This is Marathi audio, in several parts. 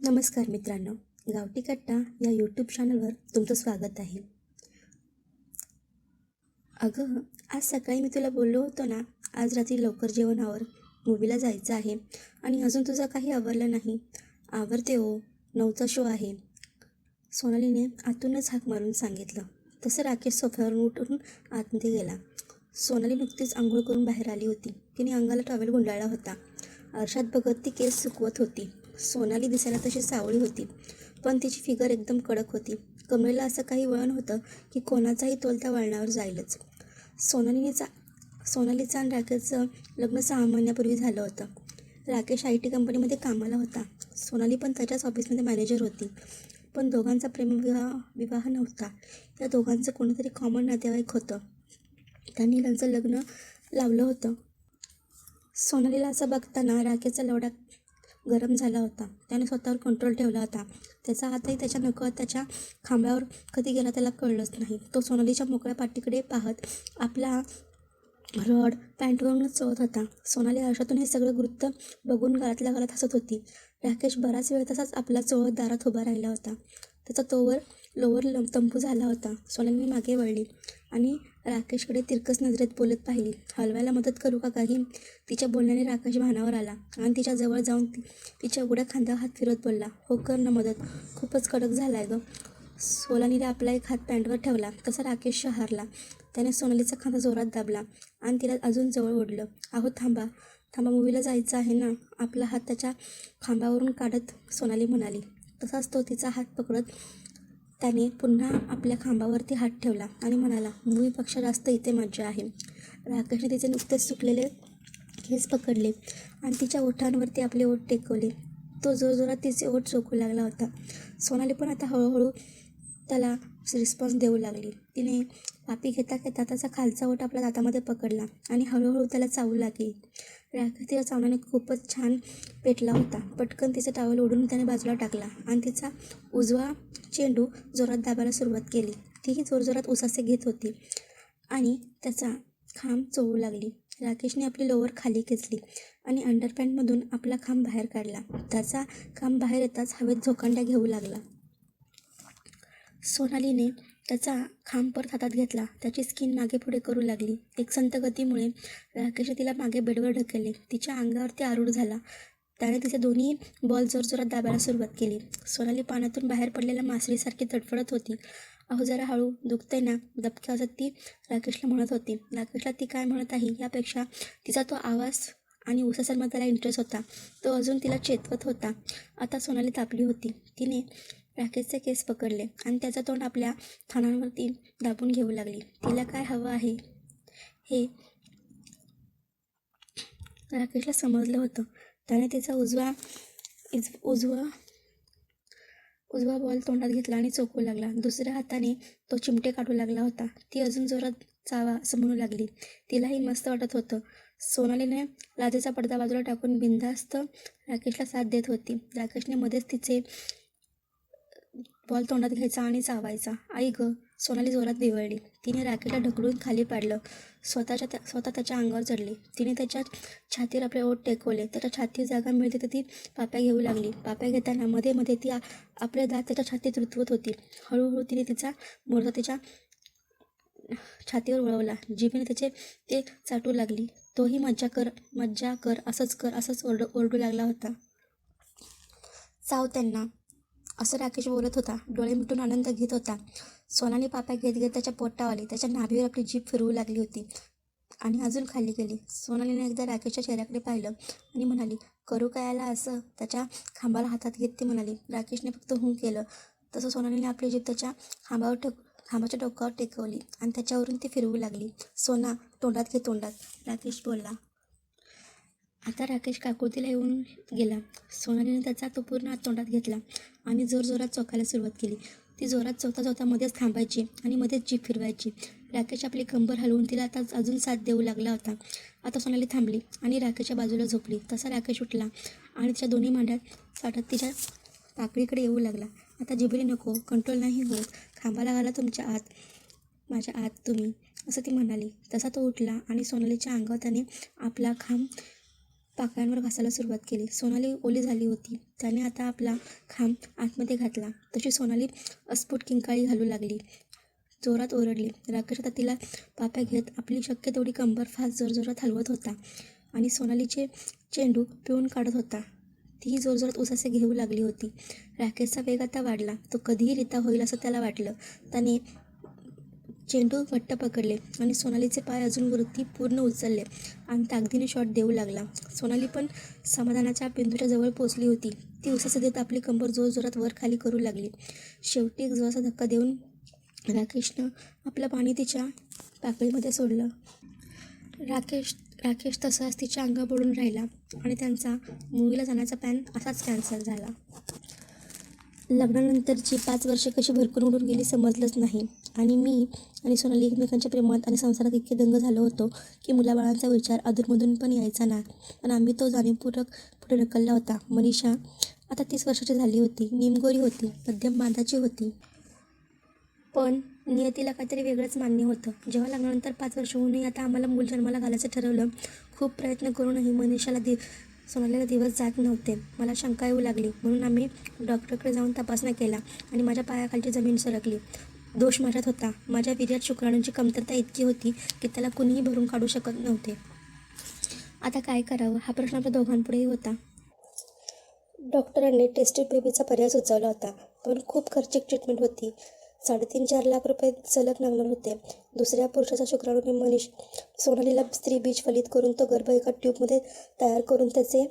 नमस्कार मित्रांनो, गावठी कट्टा या यूट्यूब चॅनलवर तुमचं स्वागत आहे. अगं, आज सकाळी मी तुला बोललो होतो ना, आज रात्री लवकर जेवणावर मूवीला जायचं आहे आणि अजून तुझं काही आवरलं नाही. आवरते हो, 9चा शो आहे, सोनालीने आतूनच हाक मारून सांगितलं. तसं राकेश सोफ्यावरून उठून आतमध्ये गेला. सोनाली नुकतीच आंघोळ करून बाहेर आली होती. तिने अंगाला टॉवेल गुंडाळला होता. आरशात बघत ती केस सुकवत होती. सोनाली दिसायला तशी सावळी होती, पण तिची फिगर एकदम कडक होती. कमरेला असं काही वळण होतं की कोणाचाही तोल त्या वळणावर जाईलच. सोनालीचा आणि राकेशचं लग्न 6 महिन्यापूर्वी झालं होतं. राकेश IT कंपनीमध्ये कामाला होता. सोनाली पण त्याच्याच ऑफिसमध्ये मॅनेजर होती. पण दोघांचा प्रेमविवाह नव्हता. या दोघांचं कोणीतरी कॉमन नातेवाईक होतं. त्यांनी त्यांचं लग्न लावलं होतं. सोनालीला असं बघताना राकेशचा लवडा गरम झाला होता. त्याने स्वतःवर कंट्रोल ठेवला होता. त्याचा हातही त्याच्या नकळत त्याच्या खांब्यावर कधी गेला त्याला कळलंच नाही. तो सोनालीच्या मोकळ्या पाठीकडे पाहत आपला रॉड पॅन्टवरूनच चोळत होता. सोनाली आरशातून हे सगळं वृत्त बघून गालातल्या गालात हसत होती. राकेश बराच वेळ तसाच आपला चोळत दारात उभा राहिला होता. त्याचा तोवर लोवर तंबू झाला होता. सोनाली मागे वळली आणि राकेशकडे तिरकस नजरेत बोलत पाहिली. हलवायला मदत करू का काही? तिच्या बोलण्याने राकेश भानावर आला आणि तिच्या जवळ जाऊन तिच्या उघड्या खांद्यावर हात फिरवत बोलला, हो कर ना मदत, खूपच कडक झालाय गं. सोनालीने आपला एक हात पॅन्टवर ठेवला. तसा राकेश शहारला. त्याने सोनालीचा खांदा जोरात दाबला आणि तिला अजून जवळ ओढलं. अहो थांबा थांबा, मूवीला जायचं आहे ना. आपला हात त्याच्या खांबावरून काढत सोनाली म्हणाली. तसाच तो तिचा हात पकडत त्याने पुन्हा आपल्या खांबावरती हात ठेवला आणि म्हणाला, मूवीपेक्षा जास्त इथे मजा आहे. राकेशने तिचे नुकतेच सुकलेले केस पकडले आणि तिच्या ओठांवरती आपले ओठ टेकवले. तो जोरजोरात तिचे ओठ चोखू लागला होता. सोनाली पण आता हळूहळू त्याला रिस्पॉन्स देऊ लागली. तिने पापी घेता घेता त्याचा खालचा ओठ आपल्या दातामध्ये पकडला आणि हळूहळू त्याला चावू लागली. राकेश तिच्या चावण्याने खूपच छान पेटला होता. पटकन तिचा टॉवेल ओढून त्याने बाजूला टाकला आणि तिचा उजवा चेंडू जोरात दाबायला सुरुवात केली. तीही जोरजोरात उसासे घेत होती आणि त्याचा खांब चोळू लागली. राकेशने आपली लोवर खाली खेचली आणि अंडरपॅन्टमधून आपला खांब बाहेर काढला. त्याचा खांब बाहेर येताच हवेत झोकांड्या घेऊ लागला. सोनालीने त्याचा खांब परत हातात घेतला. त्याची स्किन मागे पुढे करू लागली. एक संथ गतीमुळे राकेशने तिला मागे बेडवर ढकलले. तिच्या अंगावरती आरूढ झाला. त्याने तिचे दोन्ही बॉल जोरजोरात दाबायला सुरुवात केली. सोनाली पाण्यातून बाहेर पडलेल्या मासळीसारखी तडफडत होती. अहो जरा हळू, दुखतंय ना, दबक्या आवाजात ती राकेशला म्हणत होती. राकेशला ती काय म्हणत आहे यापेक्षा तिचा तो आवाज आणि उसासांमध्ये त्याला इंटरेस्ट होता. तो अजून तिला चेतवत होता. आता सोनाली तापली होती. तिने राकेशचे केस पकडले आणि त्याचं तोंड आपल्या थानांवरती दाबून घेऊ लागली. तिला काय हवं आहे हे राकेशला समजलं होतं. त्याने तिचा उजवा बॉल तोंडात घेतला आणि चोखू लागला. दुसऱ्या हाताने तो चिमटे काढू लागला होता. ती अजून जोरात चावा असं म्हणू लागली. तिलाही मस्त वाटत होतं. सोनालीने लाजेचा पडदा बाजूला टाकून बिनधास्त राकेशला साथ देत होती. राकेशने मध्येच तिचे बॉल तोंडात घ्यायचा आणि चावायचा. आई गं, सोनाली जोरात विव्हळली. तिने राकेशला ढकलून खाली पाडलं. स्वतः त्याच्या अंगावर चढली. तिने त्याच्या छातीवर आपले ओठ टेकवले. त्याच्या छातीवर जागा मिळते तर ती पाप्या घेऊ लागली. पाप्या घेताना मध्ये मध्ये ती आपले दात त्याच्या छातीत रुतवत होती. हळूहळू तिने तिचा मोर्चा तिच्या छातीवर वळवला. जिभेने त्याचे ते चाटू लागली. तोही मज्जा कर, असंच ओरडू लागला होता. चाव त्यांना, असं राकेश बोलत होता. डोळे मिटून आनंद घेत होता. सोनाली पाप्या घेत घेत त्याच्या पोटावर आली. त्याच्या नाभीवर आपली जीभ फिरवू लागली होती आणि अजून खाली गेली. सोनालीने एकदा राकेशच्या चेहऱ्याकडे पाहिलं आणि म्हणाली, करू काय याला असं? त्याच्या खांबाला हातात घेत ती म्हणाली. राकेशने फक्त हूं केलं. तसं सोनालीने आपली जीभ त्याच्या खांबाच्या डोक्यावर टेकवली आणि त्याच्यावरून ती फिरवू लागली. सोना, तोंडात घे, तोंडात, राकेश बोलला. आता राकेश काकुळतीला येऊन गेला. सोनालीने त्याचा तो पूर्ण हात तोंडात घेतला आणि जोरजोरात चोखायला सुरुवात केली. ती जोरात चोखता मध्येच थांबायची आणि मध्येच जीभ फिरवायची. राकेश आपली कंबर हलवून तिला आता अजून साथ देऊ लागला होता. आता सोनाली थांबली आणि राकेशच्या बाजूला झोपली. तसा राकेश उठला आणि तिच्या दोन्ही मांड्यात साठत तिच्या पाकळीकडे येऊ लागला. आता जिभेने नको, कंट्रोल नाही होत, खांबाला घाला तुमच्या आत, माझ्या आत तुम्ही, असं ती म्हणाली. तसा तो उठला आणि सोनालीच्या अंगावर त्याने आपला खांब पाकळ्यांवर घासायला सुरुवात केली. सोनाली ओली झाली होती. त्याने आता आपला खांब आतमध्ये घातला. तशी सोनाली अस्फुट किंकाळी घालू लागली. जोरात ओरडली. राकेश आता तिला पाप्या घेत आपली शक्य तेवढी कंबर फास्ट जोरजोरात हलवत होता आणि सोनालीचे चेंडू पिळून काढत होता. तीही जोरजोरात उसासे घेऊ लागली होती. राकेशचा वेग आता वाढला. तो कधीही रिता होईल असं त्याला वाटलं. त्याने चेंडू घट्ट पकडले आणि सोनालीचे पाय अजून वरती पूर्ण उचलले आणि ताकदीने शॉट देऊ लागला. सोनाली पण समाधानाच्या बिंदूच्या जवळ पोचली होती. ती उसासे देत आपली कंबर जोरजोरात वर खाली करू लागली. शेवटी एक जोराचा धक्का देऊन राकेशनं आपलं पाणी तिच्या पाकळीमध्ये सोडलं. राकेश तसाच तिच्या अंगाबोडून राहिला आणि त्यांचा मूव्हीला जाण्याचा प्लॅन असाच कॅन्सल झाला. लग्नानंतरची 5 वर्षे कशी भरपूर उडून गेली समजलंच नाही आणि मी आणि सोनाली एकमेकांच्या प्रेमात आणि संसारात इतके दंग झालो होतो की मुलाबाळांचा विचार अधूनमधून पण यायचा ना. पण आम्ही तो जाणीवपूर्वक पुढे ढकलला होता. मनीषा आता 30 वर्षाची झाली होती. निमगोरी होती. मध्यम बांधाची होती. पण नियतीला काहीतरी वेगळंच मान्य होतं. जेव्हा लग्नानंतर 5 वर्ष होऊनही आता आम्हाला मूल जन्माला घालायचं ठरवलं. खूप प्रयत्न करूनही सोनालीला दिवस जात नव्हते. मला शंका येऊ लागली. म्हणून आम्ही डॉक्टरकडे जाऊन तपासण्या केल्या आणि माझ्या पायाखालची जमीन सरकली. दोष माझ्यात होता. माझ्या वीर्यात शुक्राणूंची कमतरता इतकी होती की त्याला कुणीही भरून काढू शकत नव्हते. आता काय करावं हा प्रश्न आपल्या दोघांपुढेही होता. डॉक्टरांनी टेस्टेड बेबीचा पर्याय सुचवला होता. पण खूप खर्चिक ट्रीटमेंट होती. 3.5-4 लाख रुपये सलग लागणार होते. दुसऱ्या पुरुषाचा शुक्राणूने सोनालीला स्त्री बीज फलित करून तो गर्भ एका ट्यूबमध्ये तयार करून त्याचे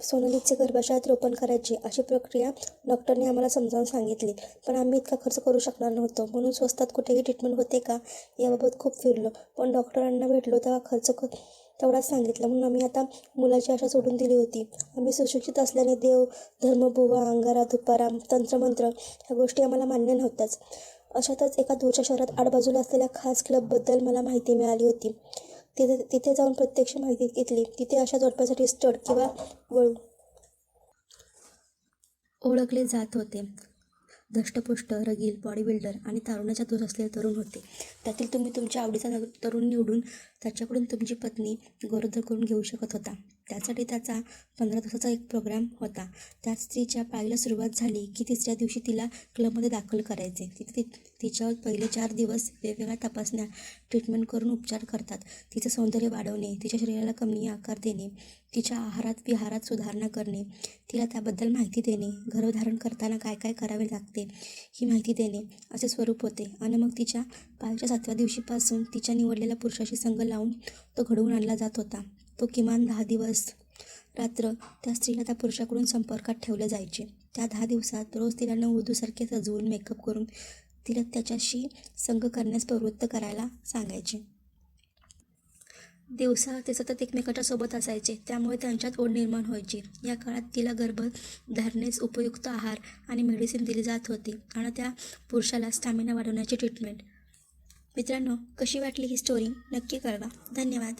सोनालीचे गर्भाशयात रोपण करायचे अशी प्रक्रिया डॉक्टरने आम्हाला समजावून सांगितली. पण आम्ही इतका खर्च करू शकणार नव्हतो. म्हणून स्वस्तात कुठेही ट्रीटमेंट होते का याबाबत खूप फिरलो. पण डॉक्टरांना भेटलो तेव्हा खर्च तेवढाच सांगितलं. म्हणून आम्ही आता मुलाची आशा सोडून दिली होती. आम्ही सुशिक्षित असल्याने देव, धर्म, बुवा, अंगारा, तुपाराम, तंत्रमंत्र ह्या गोष्टी आम्हाला मान्य नव्हत्याच. अशातच एका दूरच्या शहरात आडबाजूला असलेल्या खास क्लबबद्दल मला माहिती मिळाली होती. तिथे जाऊन प्रत्यक्ष माहिती घेतली. तिथे अशा जोडप्यासाठी स्टड किंवा वळू ओळखले जात होते. धष्टपुष्ट, रगील, बॉडी बिल्डर आणि तारुण्याचा दोष असलेले तरुण होते. त्यातील तुम्ही तुमच्या आवडीचा तरुण निवडून त्याच्याकडून तुमची पत्नी गरोदर करून घेऊ शकत होता. त्यासाठी त्याचा 15 दिवसाचा एक प्रोग्राम होता. त्यात स्त्रीच्या पाळीला सुरुवात झाली की 3ऱ्या दिवशी तिला क्लबमध्ये दाखल करायचे. तिथे तिच्यावर पहिले 4 दिवस वेगवेगळ्या तपासण्या, ट्रीटमेंट करून उपचार करतात. तिचं सौंदर्य वाढवणे, तिच्या शरीराला कमी आकार देणे, तिच्या विहारात सुधारणा करणे, तिला त्याबद्दल माहिती देणे, गर्भधारण करताना काय काय करावे लागते ही माहिती देणे असे स्वरूप होते. आणि मग तिच्या पाळीच्या 7व्या दिवशीपासून तिच्या निवडलेल्या पुरुषाशी संग लावून तो घडवून आणला जात होता. तो किमान 10 दिवस रात्र त्या स्त्रीला त्या पुरुषाकडून संपर्कात ठेवले जायचे. त्या 10 दिवसात रोज तिला नववधूसारखे सजवून मेकअप करून तिला त्याच्याशी संग करण्यास प्रवृत्त करायला सांगायचे. दिवसा ते सतत एकमेकाच्या सोबत असायचे. त्यामुळे त्यांच्यात ओढ निर्माण व्हायची. या काळात तिला गर्भधारणेस उपयुक्त आहार आणि मेडिसिन दिली जात होती आणि त्या पुरुषाला स्टॅमिना वाढवण्याची ट्रीटमेंट. मित्रांनो, कशी वाटली ही स्टोरी नक्की कळवा. धन्यवाद.